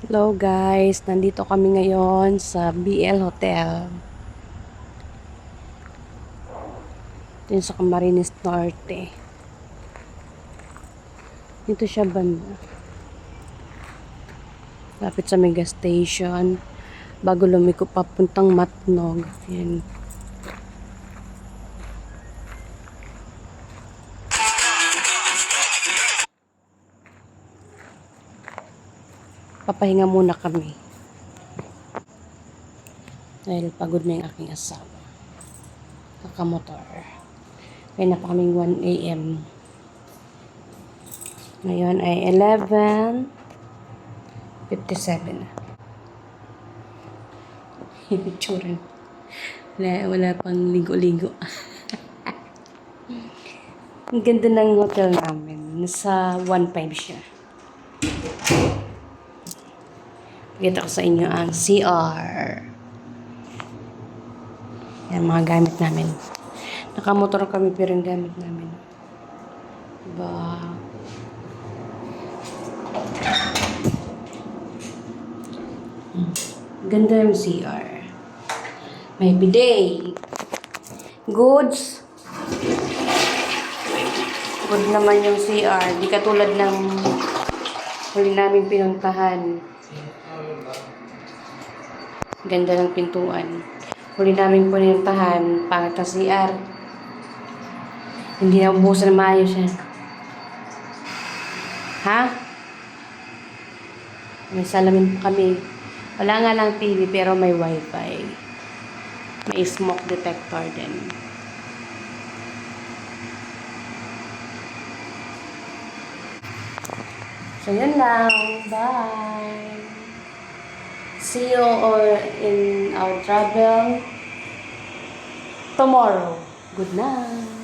Hello guys, nandito kami ngayon sa BL Hotel. Ito yung sa Camarines Norte. Dito siya banda. Lapit sa mega station. Bago lumiko papuntang Matnog. Yan. Papahinga muna kami. Dahil pagod na yung aking asawa. Kakamotor. Kaya na pa kaming 1 AM. Ngayon ay 11:57 na. Itsura. Wala pang ligo-ligo. Ang ganda ng hotel namin. Nasa 1.5 siya. Pakita ko sa inyo ang CR. Yan mga gamit namin. Nakamotor kami pero yung gamit namin. Diba? Ganda yung CR. May bidet. Goods. Good naman yung CR. Di katulad ng huli namin pinuntahan. Ganda ng pintuan. Huli namin pinuntahan. Pangit na CR. Hindi na ubusan na maayos yan. Ha? May salamin pa kami. Wala nga lang TV pero may wifi. May smoke detector din. So, yun lang. Bye! See you all in our travel tomorrow. Good night!